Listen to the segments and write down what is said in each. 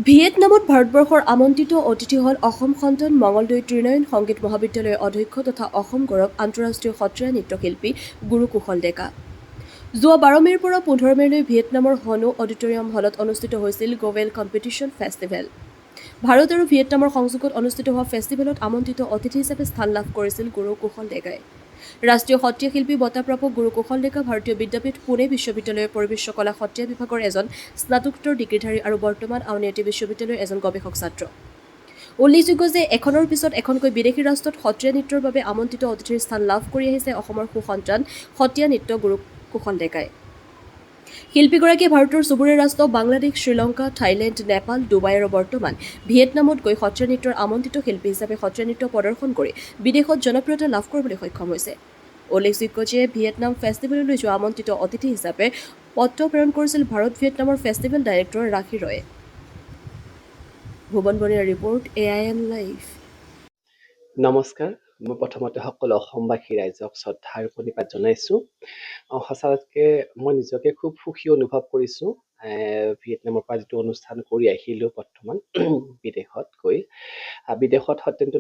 ভিয়েটনামত ভাৰতবৰ্ষৰ আমন্ত্ৰিত অতিথি হ'ল অসম সন্তান মঙলদৈ ত্ৰিনয়ন সংগীত মহাবিদ্যালয়ৰ অধ্যক্ষ তথা অসম গৌৰৱ আন্তঃৰাষ্ট্ৰীয় সত্ৰীয়া নৃত্যশিল্পী গুৰু কুশল ডেকা। যোৱা 12 মে'ৰ পৰা 15 মে'লৈ ভিয়েটনামৰ হনো অডিটৰিয়াম হলত অনুষ্ঠিত হৈছিল গোৱেল কম্পিটিশ্যন ফেষ্টিভেল। ভাৰত আৰু ভিয়েটনামৰ সংযোগত অনুষ্ঠিত হোৱা ফেষ্টিভেলত আমন্ত্ৰিত অতিথি হিচাপে স্থান লাভ কৰিছিল গুৰু কুশল ডেকাই। ৰাষ্ট্ৰীয় সত্ৰীয়া শিল্পী বঁটাপ্ৰাপক গুৰু কুশল ডেকা ভাৰতীয় বিদ্যাপীঠ পুনে বিশ্ববিদ্যালয়ৰ পৰিবেশ কলা সত্ৰীয়া বিভাগৰ এজন স্নাতকোত্তৰ ডিগ্ৰীধাৰী আৰু বৰ্তমান আউনীআটী বিশ্ববিদ্যালয়ৰ এজন গৱেষক ছাত্ৰ। উল্লেখযোগ্য যে এখনৰ পিছত এখনকৈ বিদেশী ৰাষ্ট্ৰত সত্ৰীয়া নৃত্যৰ বাবে আমন্ত্ৰিত অতিথিৰ স্থান লাভ কৰি আহিছে অসমৰ সুসন্তান সত্ৰীয়া নৃত্য গুৰু কুশল ডেকাই। শিল্পীগৰাকীয়ে ভাৰতৰ চুবুৰীয়া ৰাষ্ট্ৰ বাংলাদেশ, শ্ৰীলংকা, থাইলেণ্ড, নেপাল, ডুবাই আৰু বৰ্তমান ভিয়েটনামত গৈ সত্ৰীয়া নৃত্যৰ আমন্ত্ৰিত শিল্পী হিচাপে সত্ৰীয়া নৃত্য প্ৰদৰ্শন কৰি বিদেশত জনপ্ৰিয়তা লাভ কৰিবলৈ সক্ষম হৈছে। উল্লেখযোগ্য যে ভিয়েটনাম ফেষ্টিভেললৈ যোৱা আমন্ত্ৰিত অতিথি হিচাপে পত্ৰ প্ৰেৰণ কৰিছিল ভাৰত ভিয়েটনামৰ ফেষ্টিভেল ডাইৰেক্টৰ ৰাখী ৰয়ে। ভুৱন বনিয়াৰ ৰিপৰ্ট, AIN লাইভ। নমস্কাৰ, মই প্ৰথমতে সকলো অসমবাসী ৰাইজক শ্ৰদ্ধা আৰু প্ৰণিপাত জনাইছোঁ। সঁচাকৈ মই নিজকে খুব সুখী অনুভৱ কৰিছোঁ। ভিয়েটনামৰ পৰা যিটো অনুষ্ঠান কৰি আহিলোঁ বৰ্তমান বিদেশত গৈ, বিদেশত সত্যেন্দ্ৰ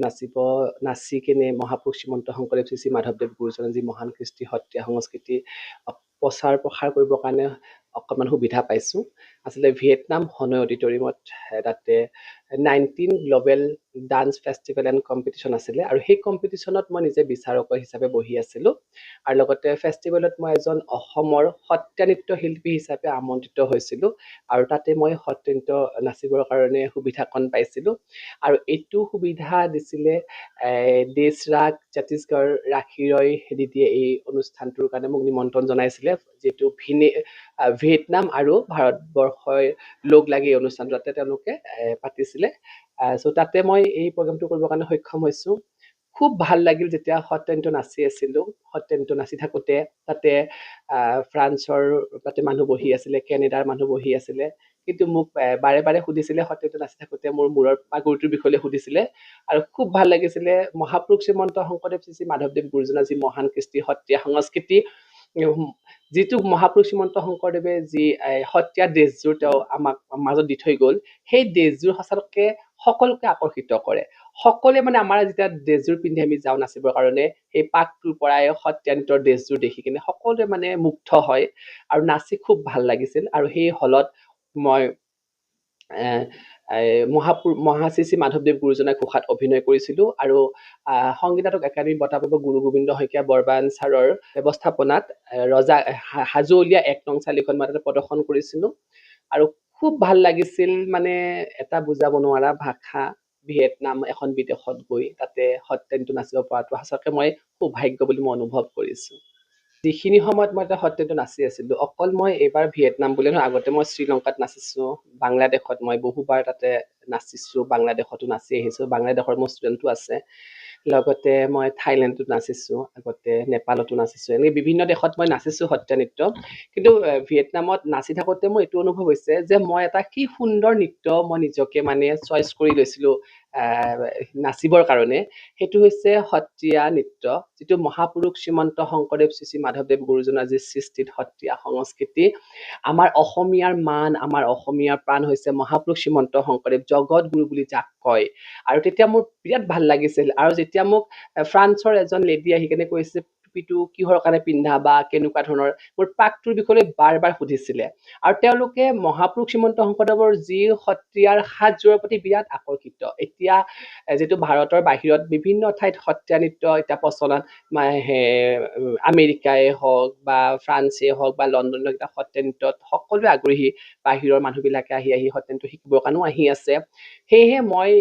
নাচি কিনে মহাপুৰুষ শ্ৰীমন্ত শংকৰদেৱ শ্ৰী শ্ৰী মাধৱদেৱ গুৰুজনাৰ যি মহান কৃষ্টি সত্ৰীয়া সংস্কৃতি প্ৰচাৰ প্ৰসাৰ কৰিবৰ কাৰণে অকণমান সুবিধা পাইছোঁ। আচলতে ভিয়েটনাম হনয় অডিটৰিয়ামত তাতে 19 global dance festival and competition আছিলে, আৰু সেই কম্পিটিশ্যনত মই নিজে বিচাৰক হিচাপে বহি আছিলোঁ। আৰু লগতে ফেষ্টিভেলত মই এজন অসমৰ সত্ৰীয়া নৃত্য শিল্পী হিচাপে আমন্ত্ৰিত হৈছিলোঁ, আৰু তাতে মই সত্ৰীয়া নৃত্য নাচিবৰ কাৰণে সুবিধাকণ পাইছিলোঁ। আৰু এইটো সুবিধা দিছিলে দেশৰাগ ছত্তীশগড় ৰাখী ৰয় দিদিয়ে এই অনুষ্ঠানটোৰ কাৰণে মোক নিমন্ত্ৰণ জনাইছিলে, যিটো ভিয়েটনাম আৰু ভাৰতবৰ্ষই লগ লাগি এই অনুষ্ঠানটো তাতে তেওঁলোকে পাতিছিলে। চ' তাতে মই এই প্ৰগ্ৰেমটো কৰিবৰ কাৰণে সক্ষম হৈছোঁ। খুব ভাল লাগিল যেতিয়া সত্ৰীয়া নৃত্য নাচি আছিলোঁ। সত্ৰীয়া নৃত্য নাচি থাকোঁতে তাতে ফ্ৰান্সৰ তাতে মানুহ বহি আছিলে, কেনেডাৰ মানুহ বহি আছিলে, কিন্তু মোক বাৰে বাৰে সুধিছিলে সত্ৰীয়া নৃত্য নাচি থাকোঁতে মোৰ মূৰৰ পাগুৰিটোৰ বিষয়ে সুধিছিলে। আৰু খুব ভাল লাগিছিলে মহাপুৰুষ শ্ৰীমন্ত শংকৰদেৱ শ্ৰী শ্ৰী মাধৱদেৱ গুৰুজনাৰ যি মহান কৃষ্টি সত্ৰীয়া সংস্কৃতি, যিটো মহাপুৰুষ শ্ৰীমন্ত শংকৰদেৱে যি সত্ৰীয়া ড্ৰেছযোৰ তেওঁ আমাক মাজত দি থৈ গ'ল, সেই ড্ৰেছযোৰ সঁচাকৈ সকলোকে আকৰ্ষিত কৰে। সকলোৱে মানে আমাৰ যেতিয়া ড্ৰেছযোৰ পিন্ধি আমি যাওঁ নাচিবৰ কাৰণে, সেই পাকটোৰ পৰাই সত্ৰীয়া নৃত্যৰ ড্ৰেছযোৰ দেখি কিনে সকলোৱে মানে মুগ্ধ হয়, আৰু নাচি খুব ভাল লাগিছিল। আৰু সেই হলত মই শ্ৰী শ্ৰী মাধৱদেৱ গুৰুজনাৰ ঘোষাত অভিনয় কৰিছিলোঁ, আৰু সংগীত নাটক একাডেমী বঁটাপ্ৰাপক গুৰু গোবিন্দ শইকীয়া বৰবায়ন ছাৰৰ ব্যৱস্থাপনাত ৰজা হাজোলীয়া 1 নং চালিখন মই তাতে প্ৰদৰ্শন কৰিছিলোঁ। আৰু খুব ভাল লাগিছিল, মানে এটা বুজাব নোৱাৰা ভাষা। ভিয়েটনাম এখন বিদেশত গৈ তাতে সত্ৰীয়া নৃত্য নাচিব পৰাটো সঁচাকৈ মই সৌভাগ্য বুলি মই অনুভৱ কৰিছোঁ। যিখিনি সময়ত মই সত্ৰীয়া নৃত্য নাচি আছিলোঁ, অকল মই এইবাৰ ভিয়েটনাম বুলি নহয়, আগতে মই শ্ৰীলংকাত নাচিছোঁ, বাংলাদেশত মই বহুবাৰ তাতে নাচিছোঁ, বাংলাদেশতো নাচি আহিছোঁ, বাংলাদেশৰ মোৰ ষ্টুডেণ্টো আছে। লগতে মই থাইলেণ্ডতো নাচিছোঁ, আগতে নেপালতো নাচিছোঁ, এনেকৈ বিভিন্ন দেশত মই নাচিছোঁ সত্ৰীয়া নৃত্য। কিন্তু ভিয়েটনামত নাচি থাকোঁতে মোৰ এইটো অনুভৱ হৈছে যে মই এটা কি সুন্দৰ নৃত্য মই নিজকে মানে চইচ কৰি লৈছিলোঁ নাচিবৰ কাৰণে। সেইটো হৈছে সত্ৰীয়া নৃত্য, যিটো মহাপুৰুষ শ্ৰীমন্ত শংকৰদেৱ শ্ৰী শ্ৰী মাধৱদেৱ গুৰুজনাৰ যি সৃষ্টিত সত্ৰীয়া সংস্কৃতি। আমাৰ অসমীয়াৰ মান, আমাৰ অসমীয়াৰ প্ৰাণ হৈছে মহাপুৰুষ শ্ৰীমন্ত শংকৰদেৱ, জগত গুৰু বুলি যাক কয়। আৰু তেতিয়া মোৰ বিৰাট ভাল লাগিছিল। আৰু যেতিয়া মোক ফ্ৰান্সৰ এজন লেডি আহি কেনে কৈছে টুপিটো কিহৰ কাৰণে পিন্ধা বা কেনেকুৱা ধৰণৰ, মোৰ পাকটোৰ বিষয়ে বাৰ বাৰ সুধিছিলে। আৰু তেওঁলোকে মহাপুৰুষ শ্ৰীমন্ত শংকৰদেৱৰ যি সত্ৰীয়াৰ সাজযোৰৰ প্ৰতি বিৰাট আকৰ্ষিত। এতিয়া যিটো ভাৰতৰ বাহিৰত বিভিন্ন ঠাইত সত্ৰীয়া নৃত্য এতিয়া প্ৰচলন, আমেৰিকাই হওক বা ফ্ৰান্সেই হওক বা লণ্ডনৰ এতিয়া সত্ৰীয়া নৃত্যত সকলোৱে আগ্ৰহী, বাহিৰৰ মানুহবিলাকে আহি সত্ৰীয়া নৃত্য শিকিবৰ কাৰণেও আহি আছে। সেয়েহে মই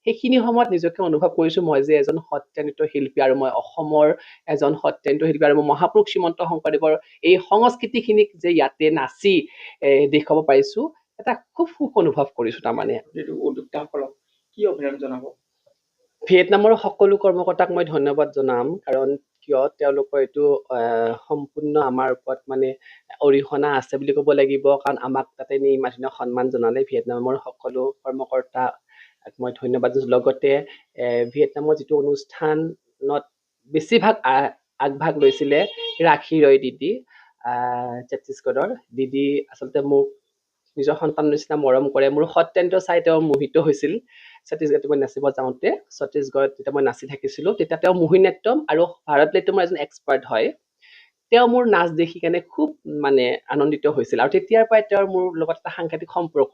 সেইখিনি সময়ত নিজকে অনুভৱ কৰিছোঁ মই যে এজন সত্ৰীয়া নৃত্য শিল্পী, আৰু মই অসমৰ এজন সত্ৰীয়া নৃত্য শিল্পী, আৰু মই মহাপুৰুষ শ্ৰীমন্ত শংকৰদেৱৰ এই সংস্কৃতিখিনিক যে ইয়াতে নাচি দেখুৱাব পাৰিছোঁ, এটা খুব সুখ অনুভৱ কৰিছোঁ। তাৰমানে উদ্যোক্তাসকলক কি অভিনন্দন জনাব? ভিয়েটনামৰ সকলো কৰ্মকৰ্তাক মই ধন্যবাদ জনাম, কাৰণ কিয় তেওঁলোকৰ এইটো সম্পূৰ্ণ আমাৰ ওপৰত মানে অৰিহণা আছে বুলি ক'ব লাগিব, কাৰণ আমাক তাতে নি ইমান ধুনীয়া সন্মান জনালে। ভিয়েটনামৰ সকলো কৰ্মকৰ্তাক মই ধন্যবাদ দিছোঁ। লগতে ভিয়েটনামৰ যিটো অনুষ্ঠানত বেছিভাগ আগভাগ লৈছিলে ৰাখী ৰয় দিদি, ছত্তীশগড়ৰ দিদি, আচলতে মোক নিজৰ সন্তানৰ নিচিনা মৰম কৰে। মোৰ সত্যেন্দ্ৰ চাই তেওঁ মোহিত হৈছিল। ছত্তীশগড়ত মই নাচিব যাওঁতে, ছত্তীশগড়ত যেতিয়া মই নাচি থাকিছিলোঁ, তেতিয়া তেওঁ মোহিনী নাট্যম আৰু ভাৰতনাট্যমৰ এজন এক্সপাৰ্ট হয়। তেওঁ মোৰ নাচ দেখি কেনে খুব মানে আনন্দিত হৈছিল আৰু তেতিয়াৰ পৰাই তেওঁৰ মোৰ লগত এটা সাংঘাতিক সম্পৰ্ক।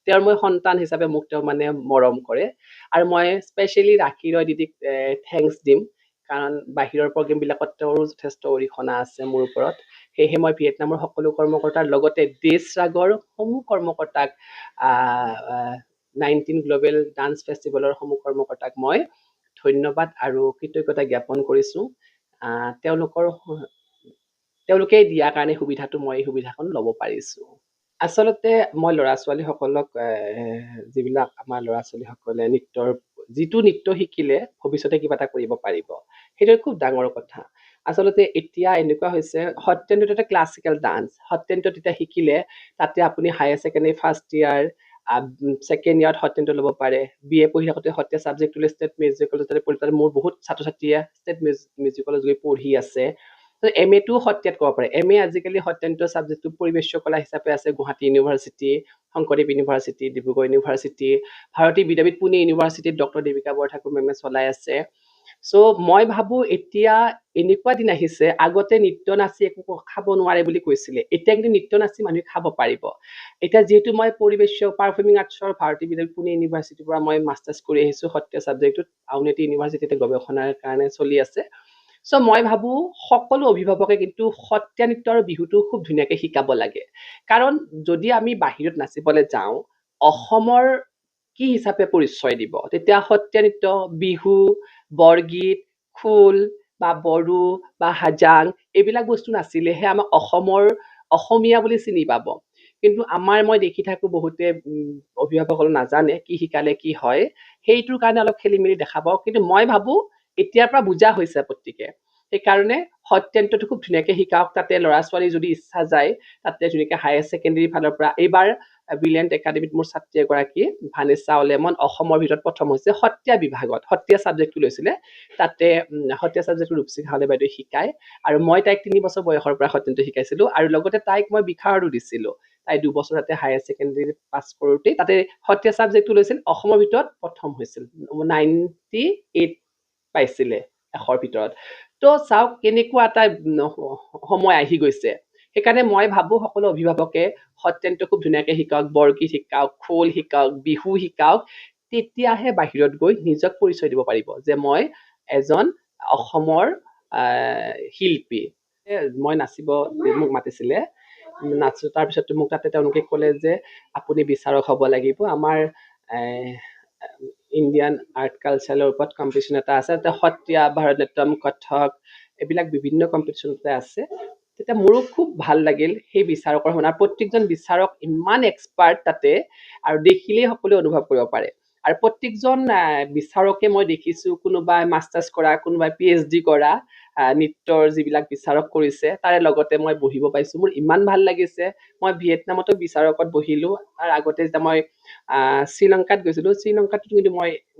তেওঁৰ মই সন্তান হিচাপে মোক তেওঁ মানে মৰম কৰে আৰু মই স্পেচিয়েলি ৰাখী ৰয় দিদিক থেংকছ দিম, কাৰণ বাহিৰৰ প্ৰগ্ৰেমবিলাকত তেওঁৰো যথেষ্ট অৰিহণা আছে মোৰ ওপৰত। সেয়েহে মই ভিয়েটনামৰ সকলো কৰ্মকৰ্তাৰ লগতে দেশ ৰাগৰ সমূহ কৰ্মকৰ্তাক 19 গ্ল'বেল ডান্স ফেষ্টিভেলৰ সমূহ কৰ্মকৰ্তাক মই ধন্যবাদ আৰু কৃতজ্ঞতা জ্ঞাপন কৰিছোঁ। তেওঁলোকে দিয়া কাৰণে সুবিধাটো মই এই সুবিধাখন ল'ব পাৰিছোঁ। আচলতে মই ল'ৰা ছোৱালীসকলক যিবিলাক আমাৰ ল'ৰা ছোৱালীসকলে যিটো নৃত্য শিকিলে ভৱিষ্যতে কিবা এটা কৰিব পাৰিব, সেইটো খুব ডাঙৰ কথা। আচলতে এতিয়া এনেকুৱা হৈছে, সত্ৰীয়া নৃত্য এটা ক্লাছিকেল ডান্স। সত্ৰীয়া নৃত্য তেতিয়া শিকিলে তাতে আপুনি higher secondary first year, second ইয়াৰত সত্ৰীয়া নৃত্য ল'ব পাৰে। BA পঢ়ি থাকোঁতে সত্ৰীয়া ছাবজেক্ট ল'লে ষ্টেট মিউজিক কলেজতে পঢ়ি, তাতে মোৰ বহুত ছাত্ৰ ছাত্ৰীয়ে ষ্টেট মিউজিক কলেজ গৈ পঢ়ি আছে। MA টোও সত্ৰীয়াত কৰিব পাৰে। MA আজিকালি সত্ৰীয়া নৃত্য ছাবজেক্টটো পৰিৱেশ্য কলা হিচাপে আছে Guwahati university, Sankardev university, Dibrugarh university, Bharati Vidyapeeth Pune ইউনিভাৰ্চিটিত ডক্টৰ দেৱিকা বৰঠাকুৰ মেমে চলাই আছে। মই ভাবোঁ এতিয়া এনেকুৱা দিন আহিছে, আগতে নৃত্য নাচি একো খাব নোৱাৰে বুলি কৈছিলে, এতিয়া কিন্তু নৃত্য নাচি মানুহে খাব পাৰিব। এতিয়া যিহেতু মই পৰিৱেশ্য পাৰফৰ্মিং আৰ্টছৰ ভাৰতী বিদ্যাপীঠ পুনে ইউনিভাৰ্চিটিৰ পৰা মই মাষ্টাৰ্ছ কৰি আহিছোঁ সত্ৰীয়া ছাবজেক্টটোত, আউনীআটী ইউনিভাৰ্চিটিতে গৱেষণাৰ কাৰণে চলি আছে। মই ভাবোঁ সকলো অভিভাৱকে কিন্তু সত্ৰীয়া নৃত্য আৰু বিহুটো খুব ধুনীয়াকৈ শিকাব লাগে। কাৰণ যদি আমি বাহিৰত নাচিবলৈ যাওঁ, অসমৰ কি হিচাপে পৰিচয় দিব? তেতিয়া সত্ৰীয়া নৃত্য, বিহু, বৰগীত, খোল বা বড়ো বা হাজাং এইবিলাক বস্তু নাচিলেহে আমাক অসমীয়া বুলি চিনি পাব। কিন্তু মই দেখি থাকোঁ বহুতে অভিভাৱকসকলে নাজানে কি শিকালে কি হয়, সেইটোৰ কাৰণে অলপ খেলি মেলি দেখা পাওঁ। কিন্তু মই ভাবোঁ এতিয়াৰ পৰা বুজা হৈছে প্ৰত্যেকে। সেইকাৰণে সত্ৰীয়া নৃত্যটো খুব ধুনীয়াকৈ শিকাওক। তাতে ল'ৰা ছোৱালী যদি ইচ্ছা যায়, তাতে ধুনীয়াকৈ হায়াৰ ছেকেণ্ডেৰী ফালৰ পৰা এইবাৰ ব্ৰিলিয়েণ্ট একাডেমীত মোৰ ছাত্ৰী এগৰাকী ভানেছা অলেমন অসমৰ ভিতৰত প্ৰথম হৈছে সত্ৰীয়া বিভাগত, সত্ৰীয়া ছাবজেক্টটো লৈছিলে। তাতে সত্ৰীয়া ছাবজেক্টটো ৰূপসী হাউলে বাইদেৱে শিকায় আৰু মই তাইক 3 বছৰ বয়সৰ পৰা সত্ৰীয়া নৃত্য শিকাইছিলোঁ আৰু লগতে তাইক মই বিশাৰদো দিছিলোঁ। তাই 2 বছৰ তাতে হায়াৰ ছেকেণ্ডেৰী পাছ কৰোঁতেই তাতে সত্ৰীয়া ছাবজেক্টটো লৈছিল, অসমৰ ভিতৰত প্ৰথম হৈছিল, 98 পাইছিলে 100ৰ ভিতৰত। চাওক কেনেকুৱা এটা সময় আহি গৈছে। সেইকাৰণে মই ভাবোঁ সকলো অভিভাৱকে সত্ৰীয়া নৃত্য খুব ধুনীয়াকৈ শিকাওক, বৰগীত শিকাওক, খোল শিকাওক, বিহু শিকাওক। তেতিয়াহে বাহিৰত গৈ নিজক পৰিচয় দিব পাৰিব যে মই এজন অসমৰ শিল্পী। মই নাচিব মোক মাতিছিলে, নাচো। তাৰপিছত মোক তেওঁলোকে ক'লে যে আপুনি বিচাৰক হ'ব লাগিব, আমাৰ ইণ্ডিয়ান আৰ্ট কালচাৰৰ ওপৰত কম্পিটিশ্যন এটা আছে, তাতে সত্ৰীয়া, ভাৰতনাট্যম, কথক এইবিলাক বিভিন্ন কম্পিটিশ্যনতে আছে। তেতিয়া মোৰো খুব ভাল লাগিল সেই বিচাৰকৰ শুনা। প্ৰত্যেকজন বিচাৰক ইমান এক্সপাৰ্ট তাতে, আৰু দেখিলেই সকলোৱে অনুভৱ কৰিব পাৰে। আৰু প্ৰত্যেকজন বিচাৰকে মই দেখিছোঁ, কোনোবাই মাষ্টাৰ্ছ কৰা, কোনোবাই PhD কৰা নৃত্যৰ যিবিলাক বিচাৰক কৰিছে, তাৰে লগতে মই বহিব পাইছোঁ। মোৰ ইমান ভাল লাগিছে। মই ভিয়েটনামতো বিচাৰকত বহিলোঁ। তাৰ আগতে যেতিয়া মই শ্ৰীলংকাত গৈছিলোঁ, শ্ৰীলংকাতো কিন্তু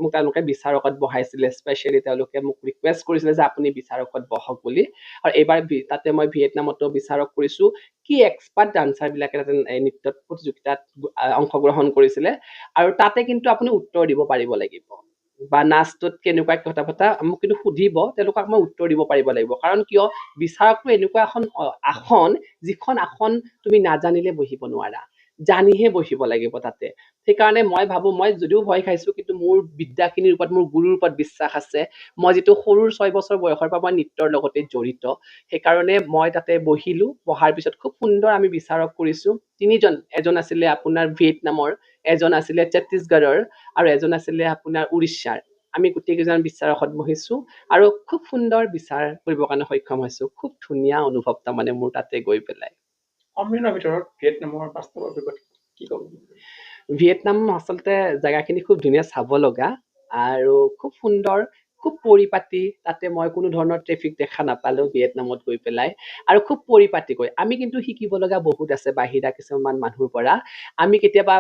মোক তেওঁলোকে বিচাৰকত বহাইছিলে। স্পেচিয়েলি তেওঁলোকে মোক ৰিকুৱেষ্ট কৰিছিলে যে আপুনি বিচাৰকত বহক বুলি। আৰু এইবাৰ তাতে মই ভিয়েটনামতো বিচাৰক কৰিছোঁ। কি এক্সপাৰ্ট ডান্সাৰবিলাকে তাতে নৃত্যত প্ৰতিযোগিতাত অংশগ্ৰহণ কৰিছিলে। আৰু তাতে কিন্তু আপুনি উত্তৰ দিব পাৰিব লাগিব, বা নাচটোত কেনেকুৱা কথা পতা মোক কিন্তু সুধিব, তেওঁলোকক মই উত্তৰ দিব পাৰিব লাগিব। কাৰণ কিয়, বিচাৰকটো এনেকুৱা এখন আসন, যিখন আসন তুমি নাজানিলে বহিব নোৱাৰা, জানিহে বহিব লাগিব তাতে। সেইকাৰণে মই ভাবোঁ, মই যদিও ভয় খাইছোঁ, কিন্তু মোৰ বিদ্যাখিনিৰ ওপৰত, মোৰ গুৰুৰ ওপৰত বিশ্বাস আছে। মই যিটো সৰুৰ 6 বছৰ বয়সৰ পৰা মই নৃত্যৰ লগতে জড়িত, সেইকাৰণে মই তাতে বহিলোঁ। বহাৰ পিছত খুব সুন্দৰ আমি বিচাৰক কৰিছোঁ। 3জন, এজন আছিলে আপোনাৰ ভিয়েটনামৰ, এজন আছিলে ছত্তীশগড়ৰ, আৰু এজন আছিলে আপোনাৰ উৰিষ্যাৰ। আমি গোটেইকেইজন বিচাৰকত বহিছোঁ আৰু খুব সুন্দৰ বিচাৰ কৰিবৰ কাৰণে সক্ষম হৈছোঁ। খুব ধুনীয়া অনুভৱ তাৰমানে মোৰ তাতে গৈ পেলাই। সন্মিলনৰ ভিতৰত ভিয়েটনামৰ বাস্তৱ অভিজ্ঞতা কি ক'ব? ভিয়েটনাম আচলতে জেগাখিনি খুব ধুনীয়া, চাব লগা আৰু খুব সুন্দৰ, খুব পৰিপাটি। তাতে মই কোনো ধৰণৰ ট্ৰেফিক দেখা নাপালোঁ ভিয়েটনামত গৈ পেলাই, আৰু খুব পৰিপাটিকৈ। আমি কিন্তু শিকিব লগা বহুত আছে বাহিৰা কিছুমান মানুহৰ পৰা। আমি কেতিয়াবা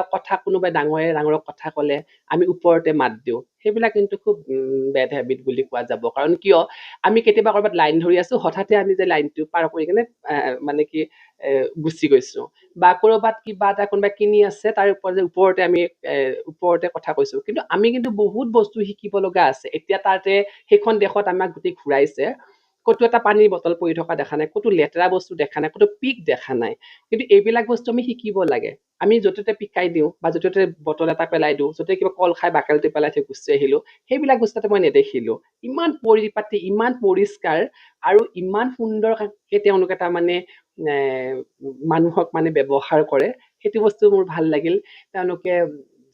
কোনোবাই ডাঙৰক কথা ক'লে আমি ওপৰতে মাত দিওঁ, সেইবিলাক কিন্তু খুব বেড হেবিট বুলি কোৱা যাব। কাৰণ কিয়, আমি কেতিয়াবা ক'ৰবাত লাইন ধৰি আছোঁ, হঠাতে আমি যে লাইনটো পাৰ কৰি কিনে মানে কি গুচি গৈছোঁ, বা ক'ৰবাত কিবা এটা কোনোবাই কিনি আছে তাৰ ওপৰতে আমি ওপৰতে কথা কৈছোঁ। কিন্তু আমি কিন্তু বহুত বস্তু শিকিব লগা আছে। এতিয়া তাতে সেইখন দেশত আমাক গোটেই ঘূৰাইছে, ক'তো এটা পানীৰ বটল পৰি থকা দেখা নাই, ক'তো লেতেৰা বস্তু দেখা নাই, ক'তো পিক দেখা নাই। কিন্তু এইবিলাক বস্তু আমি শিকিব লাগে। আমি য'তে ত'তে পিকাই দিওঁ, বা য'তে ত'তে বটল এটা পেলাই দিওঁ, য'তে কিবা কল খাই বাকলিটো পেলাই থৈ গুচি আহিলোঁ, সেইবিলাক বস্তু তাতে মই নেদেখিলোঁ। ইমান পৰিপাটি, ইমান পৰিষ্কাৰ, আৰু ইমান সুন্দৰকৈ তেওঁলোকে তাৰমানে মানুহক মানে ব্যৱহাৰ কৰে, সেইটো বস্তু মোৰ ভাল লাগিল। তেওঁলোকে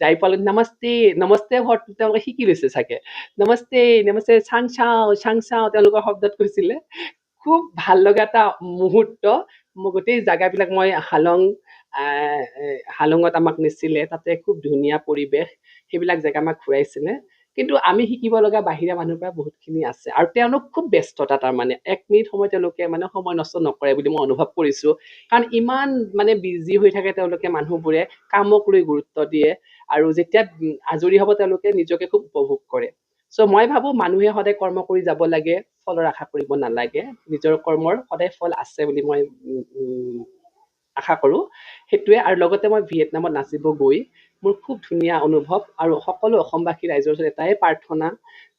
যাই পালে নমস্তে নমস্তে শব্দটো তেওঁলোকে শিকি লৈছে চাগে। নমস্তে নমস্তে চাং চাও তেওঁলোকৰ শব্দত কৈছিলে। খুব ভাল লগা এটা মুহূৰ্ত। মই গোটেই জাগাবিলাক মই হালঙত আমাক নিছিলে, তাতে খুব ধুনীয়া পৰিৱেশ, সেইবিলাক জেগা আমাক ঘূৰাইছিলে। কিন্তু আমি শিকিব লগা বাহিৰা মানুহৰ পৰা বহুতখিনি আছে, আৰু তেওঁলোক খুব ব্যস্ততা, তাৰমানে 1 মিনিট সময় তেওঁলোকে মানে সময় নষ্ট নকৰে বুলি মই অনুভৱ কৰিছোঁ। কাৰণ ইমান মানে বিজি হৈ থাকে তেওঁলোকে, মানুহবোৰে কামক লৈ গুৰুত্ব দিয়ে, আৰু যেতিয়া আজৰি হ'ব তেওঁলোকে নিজকে খুব উপভোগ কৰে। চ' মই ভাবোঁ মানুহে সদায় কৰ্ম কৰি যাব লাগে, ফলৰ আশা কৰিব নালাগে। নিজৰ কৰ্মৰ সদায় ফল আছে বুলি মই আশা কৰোঁ। সেইটোৱে। আৰু লগতে মই ভিয়েটনামত নাচিব গৈ মোৰ খুব ধুনীয়া অনুভৱ, আৰু সকলো অসমবাসী ৰাইজৰ ওচৰত এটাই প্ৰাৰ্থনা,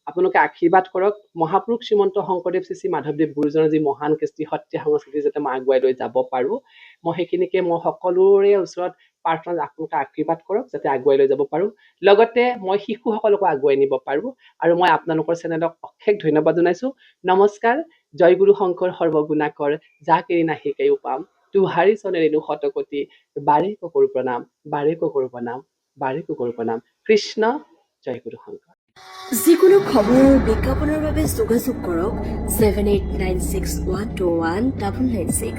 আপোনালোকে আশীৰ্বাদ কৰক, মহাপুৰুষ শ্ৰীমন্ত শংকৰদেৱ শ্ৰী মাধৱদেৱ গুৰুজনৰ যি মহান কৃষ্টি সত্ৰীয়া সংস্কৃতি যাতে মই আগুৱাই লৈ যাব পাৰোঁ, মই সেইখিনিকে মই সকলোৰে ওচৰত প্ৰাৰ্থনা, আপোনালোকে আশীৰ্বাদ কৰক যাতে আগুৱাই লৈ যাব পাৰোঁ। লগতে মই শিশুসকলকো আগুৱাই নিব পাৰোঁ, আৰু মই আপোনালোকৰ চেনেলক অশেষ ধন্যবাদ জনাইছোঁ। নমস্কাৰ। জয় গুৰু শংকৰ সৰ্বগুণাকৰ, যাক এৰি নাহি কেও পাম, তোহাৰি চনে ৰেণু শতকোটি, বাৰে কৰো প্ৰণাম, বাৰে কৰো প্ৰণাম, বাৰে কৰো প্ৰণাম। কৃষ্ণ জয় গুৰু শংকৰ। যিকোনো খবৰ আৰু বিজ্ঞাপনৰ বাবে যোগাযোগ কৰক 7896121996।